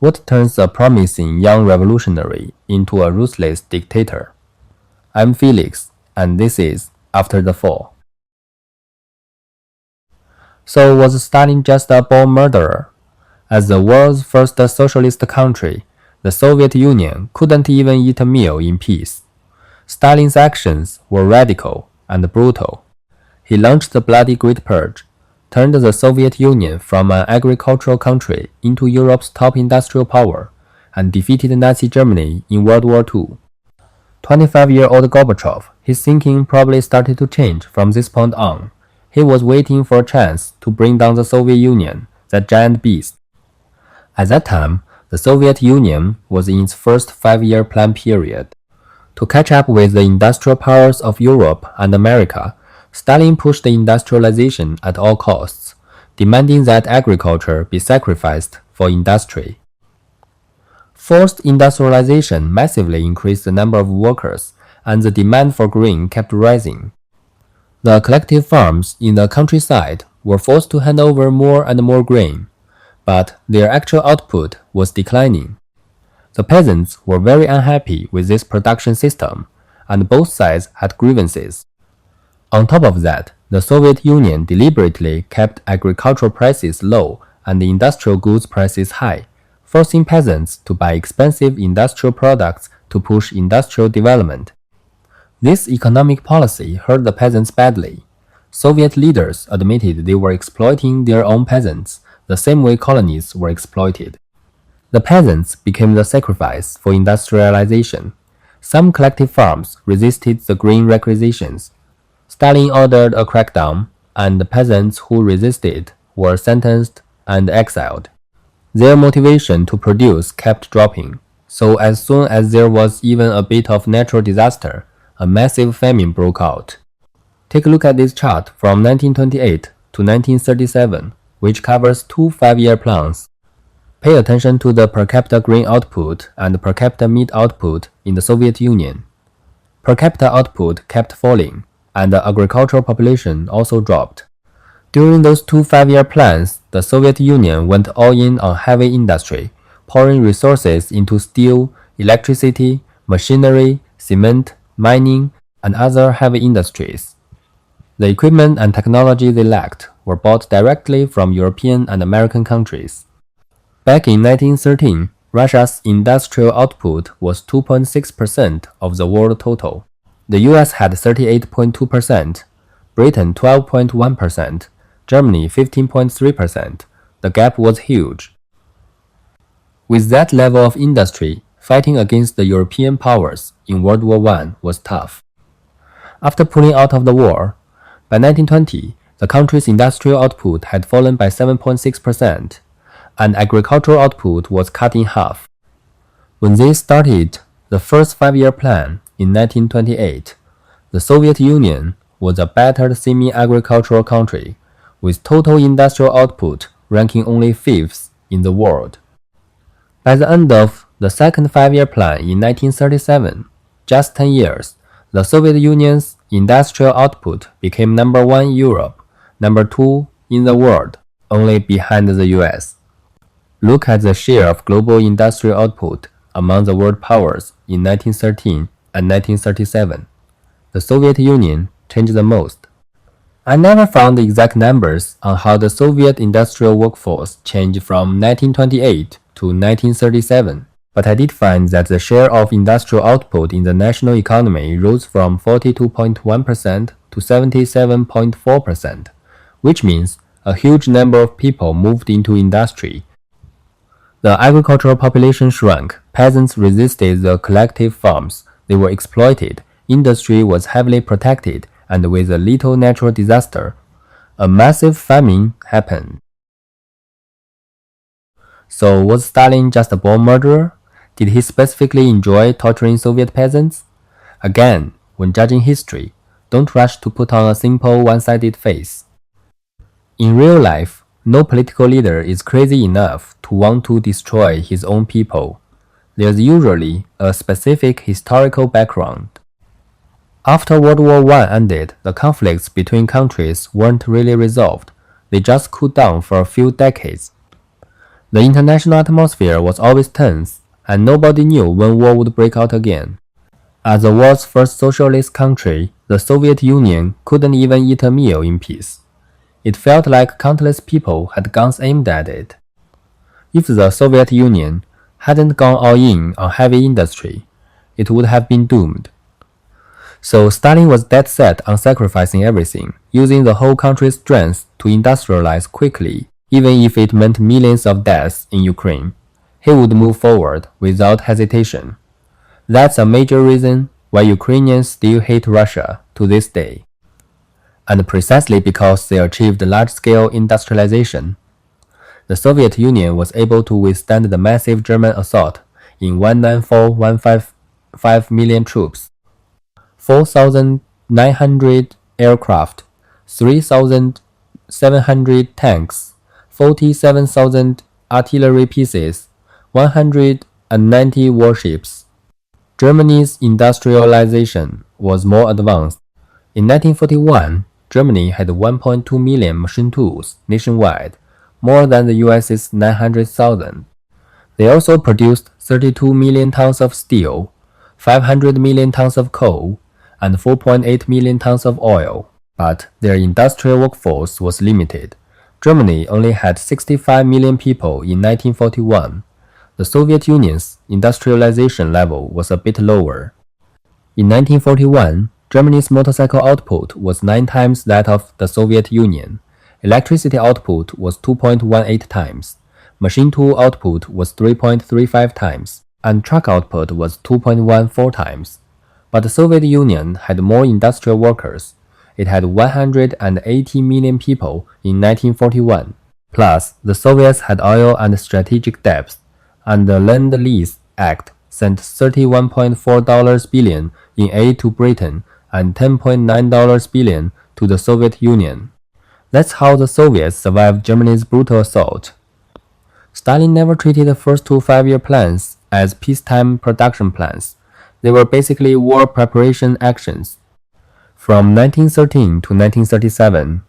What turns a promising young revolutionary into a ruthless dictator? I'm Felix, and this is After the Fall. So was Stalin just a born murderer? As the world's first socialist country, the Soviet Union couldn't even eat a meal in peace. Stalin's actions were radical and brutal. He launched the bloody Great Purge, turned the Soviet Union from an agricultural country into Europe's top industrial power, and defeated Nazi Germany in World War II. 25-year-old Gorbachev, his thinking probably started to change from this point on. He was waiting for a chance to bring down the Soviet Union, that giant beast. At that time, the Soviet Union was in its first 5-year plan period. To catch up with the industrial powers of Europe and America, Stalin pushed industrialization at all costs, demanding that agriculture be sacrificed for industry. Forced industrialization massively increased the number of workers, and the demand for grain kept rising. The collective farms in the countryside were forced to hand over more and more grain, but their actual output was declining. The peasants were very unhappy with this production system, and both sides had grievances. On top of that, the Soviet Union deliberately kept agricultural prices low and the industrial goods prices high, forcing peasants to buy expensive industrial products to push industrial development. This economic policy hurt the peasants badly. Soviet leaders admitted they were exploiting their own peasants, the same way colonies were exploited. The peasants became the sacrifice for industrialization. Some collective farms resisted the grain requisitions. Stalin ordered a crackdown, and the peasants who resisted were sentenced and exiled. Their motivation to produce kept dropping, so as soon as there was even a bit of natural disaster, a massive famine broke out. Take a look at this chart from 1928 to 1937, which covers two 5-year plans. Pay attention to the per capita grain output and per capita meat output in the Soviet Union. Per capita output kept falling, and the agricultural population also dropped. During those two 5-year plans, the Soviet Union went all in on heavy industry, pouring resources into steel, electricity, machinery, cement, mining, and other heavy industries. The equipment and technology they lacked were bought directly from European and American countries. Back in 1913, Russia's industrial output was 2.6% of the world total. The US had 38.2%, Britain 12.1%, Germany 15.3%. The gap was huge. With that level of industry, fighting against the European powers in World War I was tough. After pulling out of the war, by 1920, the country's industrial output had fallen by 7.6%, and agricultural output was cut in half. When they started the first 5-year plan in 1928, the Soviet Union was a battered semi-agricultural country, with total industrial output ranking only 5th in the world. By the end of the second 5-year plan in 1937, just 10 years, the Soviet Union's industrial output became number 1 in Europe, number 2 in the world, only behind the US. Look at the share of global industrial output among the world powers in 1913 and 1937. The Soviet Union changed the most. I never found the exact numbers on how the Soviet industrial workforce changed from 1928 to 1937, but I did find that the share of industrial output in the national economy rose from 42.1% to 77.4%, which means a huge number of people moved into industry. The agricultural population shrunk, peasants resisted the collective farms, they were exploited, industry was heavily protected, and with a little natural disaster, a massive famine happened. So was Stalin just a born murderer? Did he specifically enjoy torturing Soviet peasants? Again, when judging history, don't rush to put on a simple one-sided face. In real life, no political leader is crazy enough to want to destroy his own people. There's usually a specific historical background. After World War I ended, the conflicts between countries weren't really resolved. They just cooled down for a few decades. The international atmosphere was always tense, and nobody knew when war would break out again. As the world's first socialist country, the Soviet Union couldn't even eat a meal in peace. It felt like countless people had guns aimed at it. If the Soviet Union hadn't gone all in on heavy industry, it would have been doomed. So Stalin was dead set on sacrificing everything, using the whole country's strength to industrialize quickly, even if it meant millions of deaths in Ukraine. He would move forward without hesitation. That's a major reason why Ukrainians still hate Russia to this day. And precisely because they achieved large-scale industrialization, the Soviet Union was able to withstand the massive German assault in 194,155 million troops, 4,900 aircraft, 3,700 tanks, 47,000 artillery pieces, 190 warships. Germany's industrialization was more advanced. In 1941, Germany had 1.2 million machine tools nationwide, more than the US's 900,000. They also produced 32 million tons of steel, 500 million tons of coal, and 4.8 million tons of oil. But their industrial workforce was limited. Germany only had 65 million people in 1941. The Soviet Union's industrialization level was a bit lower. In 1941, Germany's motorcycle output was 9 times that of the Soviet Union. Electricity output was 2.18 times. Machine tool output was 3.35 times, and truck output was 2.14 times. But the Soviet Union had more industrial workers. It had 180 million people in 1941. Plus, the Soviets had oil and strategic depth, and the Lend-Lease Act sent $31.4 billion in aid to Britain and $10.9 billion to the Soviet Union. That's how the Soviets survived Germany's brutal assault. Stalin never treated the first 2 5-year plans as peacetime production plans. They were basically war preparation actions. From 1913 to 1937,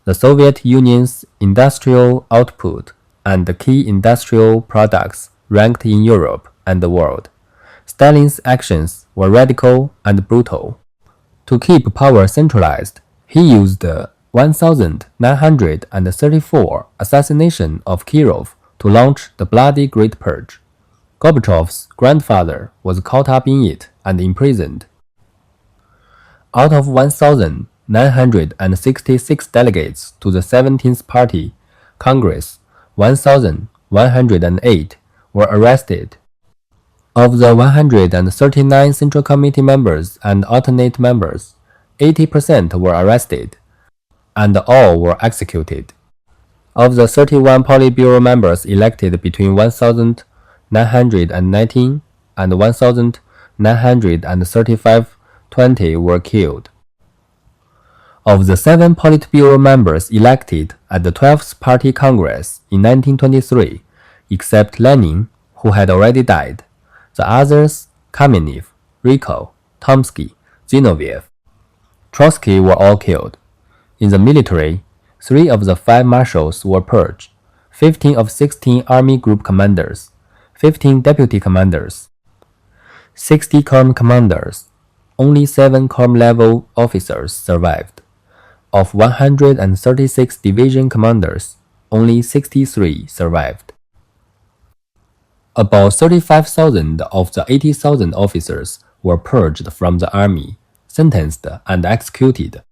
the Soviet Union's industrial output and the key industrial products ranked in Europe and the world. Stalin's actions were radical and brutal. To keep power centralized, he used the 1934 assassination of Kirov to launch the bloody Great Purge. Gorbachev's grandfather was caught up in it and imprisoned. Out of 1,966 delegates to the 17th Party Congress, 1,108 were arrested. Of the 139 Central Committee members and alternate members, 80% were arrested, and all were executed. Of the 31 Politburo members elected between 1919 and 1935, 20 were killed. Of the 7 Politburo members elected at the 12th Party Congress in 1923, except Lenin, who had already died, the others, Kamenev, Rykov, Tomsky, Zinoviev, Trotsky were all killed. In the military, 3 of the 5 marshals were purged, 15 of 16 army group commanders, 15 deputy commanders, 60 column commanders. Only 7 column-level officers survived. Of 136 division commanders, only 63 survived. About 35,000 of the 80,000 officers were purged from the army, sentenced and executed.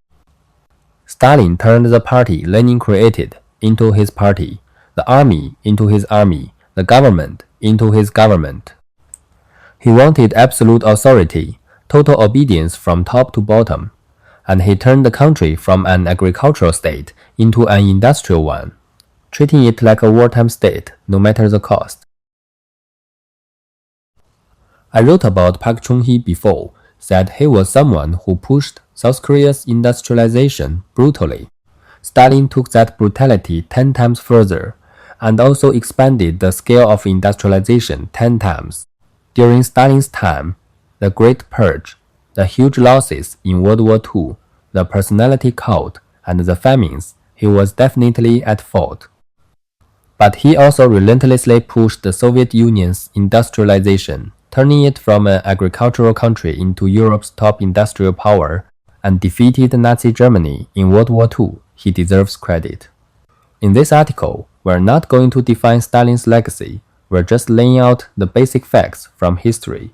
Stalin turned the party Lenin created into his party, the army into his army, the government into his government. He wanted absolute authority, total obedience from top to bottom, and he turned the country from an agricultural state into an industrial one, treating it like a wartime state, no matter the cost. I wrote about Park Chung-hee before, said he was someone who pushed South Korea's industrialization brutally. Stalin took that brutality 10 times further, and also expanded the scale of industrialization 10 times. During Stalin's time, the Great Purge, the huge losses in World War II, the personality cult, and the famines, he was definitely at fault. But he also relentlessly pushed the Soviet Union's industrialization, turning it from an agricultural country into Europe's top industrial power, and defeated Nazi Germany in World War II. He deserves credit. In this article, we're not going to define Stalin's legacy, we're just laying out the basic facts from history.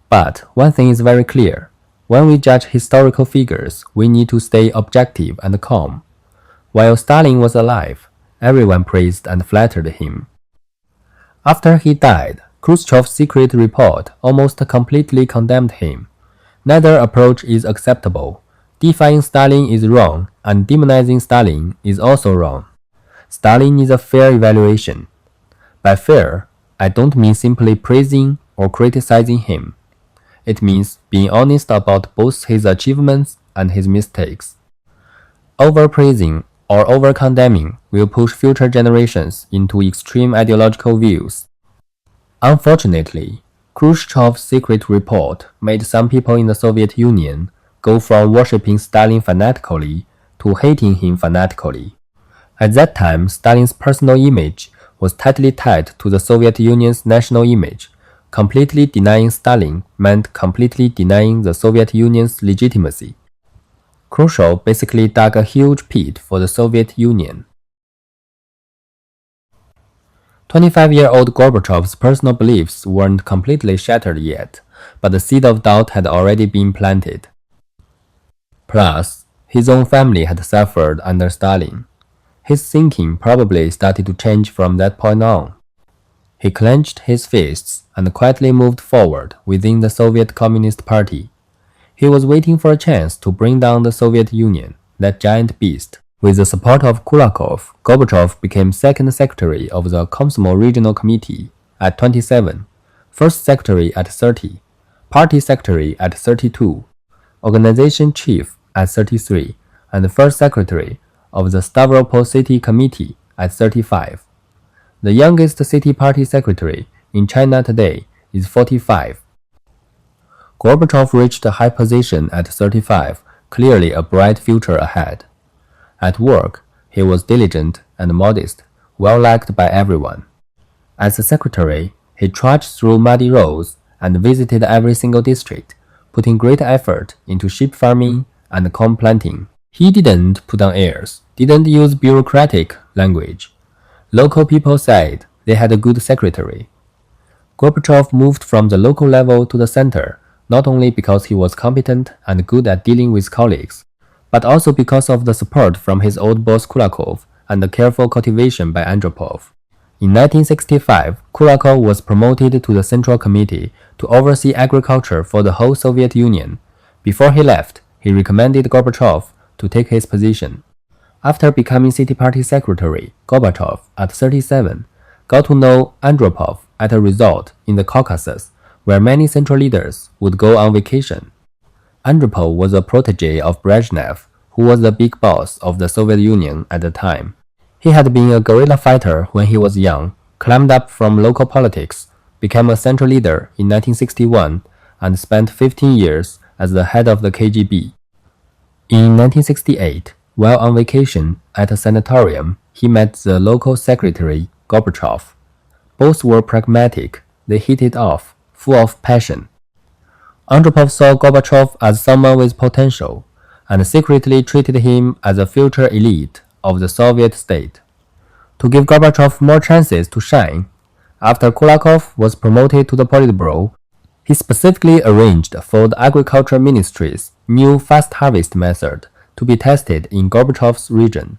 But one thing is very clear. When we judge historical figures, we need to stay objective and calm. While Stalin was alive, everyone praised and flattered him. After he died, Khrushchev's secret report almost completely condemned him. Neither approach is acceptable. Defying Stalin is wrong, and demonizing Stalin is also wrong. Stalin is a fair evaluation. By fair, I don't mean simply praising or criticizing him. It means being honest about both his achievements and his mistakes. Overpraising or over-condemning will push future generations into extreme ideological views. Unfortunately, Khrushchev's secret report made some people in the Soviet Union go from worshipping Stalin fanatically to hating him fanatically. At that time, Stalin's personal image was tightly tied to the Soviet Union's national image. Completely denying Stalin meant completely denying the Soviet Union's legitimacy. Khrushchev basically dug a huge pit for the Soviet Union. 25-year-old Gorbachev's personal beliefs weren't completely shattered yet, but the seed of doubt had already been planted. Plus, his own family had suffered under Stalin. His thinking probably started to change from that point on. He clenched his fists and quietly moved forward within the Soviet Communist Party. He was waiting for a chance to bring down the Soviet Union, that giant beast. With the support of Kulakov, Gorbachev became second secretary of the Komsomol Regional Committee at 27, first secretary at 30, party secretary at 32, organization chief at 33, and first secretary of the Stavropol City Committee at 35. The youngest city party secretary in China today is 45. Gorbachev reached a high position at 35, clearly a bright future ahead. At work, he was diligent and modest, well liked by everyone. As a secretary, he trudged through muddy roads and visited every single district, putting great effort into sheep farming and corn planting. He didn't put on airs, didn't use bureaucratic language. Local people said they had a good secretary. Gorbachev moved from the local level to the center, not only because he was competent and good at dealing with colleagues, but also because of the support from his old boss Kulakov and the careful cultivation by Andropov. In 1965, Kulakov was promoted to the Central Committee to oversee agriculture for the whole Soviet Union. Before he left, he recommended Gorbachev to take his position. After becoming City Party Secretary, Gorbachev, at 37, got to know Andropov at a resort in the Caucasus, where many Central leaders would go on vacation. Andropov was a protege of Brezhnev, who was the big boss of the Soviet Union at the time. He had been a guerrilla fighter when he was young, climbed up from local politics, became a central leader in 1961, and spent 15 years as the head of the KGB. In 1968, while on vacation at a sanatorium, he met the local secretary, Gorbachev. Both were pragmatic, they hit it off, full of passion. Andropov saw Gorbachev as someone with potential, and secretly treated him as a future elite of the Soviet state. To give Gorbachev more chances to shine, after Kulakov was promoted to the Politburo, he specifically arranged for the Agriculture Ministry's new fast harvest method to be tested in Gorbachev's region.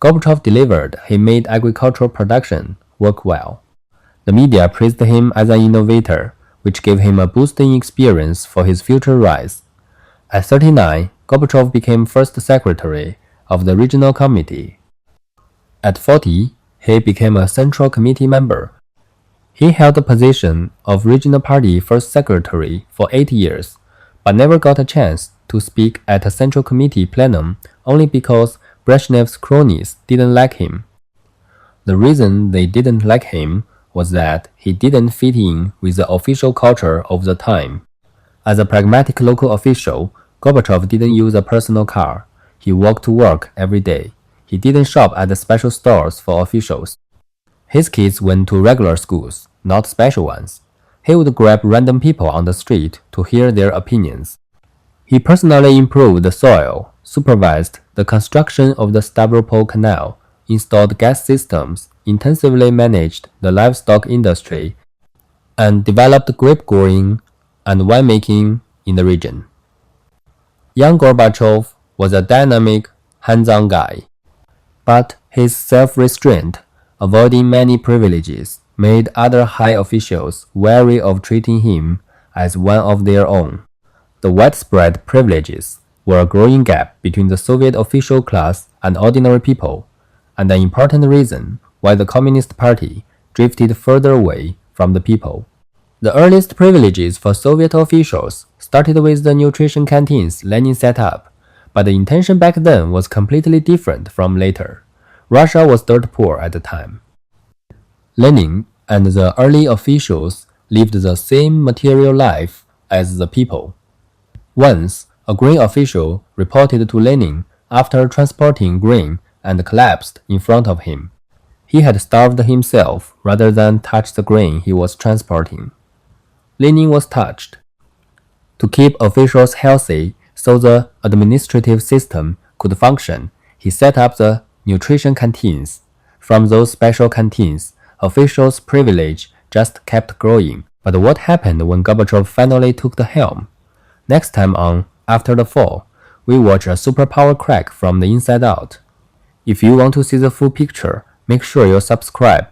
Gorbachev delivered. He made agricultural production work well. The media praised him as an innovator, which gave him a boost in experience for his future rise. At 39, Gorbachev became first secretary of the regional committee. At 40, he became a Central Committee member. He held the position of Regional Party First Secretary for 8 years, but never got a chance to speak at a Central Committee plenum only because Brezhnev's cronies didn't like him. The reason they didn't like him was that he didn't fit in with the official culture of the time. As a pragmatic local official, Gorbachev didn't use a personal car. He walked to work every day. He didn't shop at the special stores for officials. His kids went to regular schools, not special ones. He would grab random people on the street to hear their opinions. He personally improved the soil, supervised the construction of the Stavropol Canal, installed gas systems, intensively managed the livestock industry, and developed grape growing and winemaking in the region. Young Gorbachev was a dynamic, hands-on guy, but his self-restraint, avoiding many privileges, made other high officials wary of treating him as one of their own. The widespread privileges were a growing gap between the Soviet official class and ordinary people, and an important reason why the Communist Party drifted further away from the people. The earliest privileges for Soviet officials started with the nutrition canteens Lenin set up, but the intention back then was completely different from later. Russia was dirt poor at the time. Lenin and the early officials lived the same material life as the people. Once, a grain official reported to Lenin after transporting grain and collapsed in front of him. He had starved himself rather than touch the grain he was transporting. Lenin was touched. To keep officials healthy so the administrative system could function, he set up the nutrition canteens. From those special canteens, officials' privilege just kept growing. But what happened when Gorbachev finally took the helm? Next time on After the Fall, we watch a superpower crack from the inside out. If you want to see the full picture, make sure you subscribe.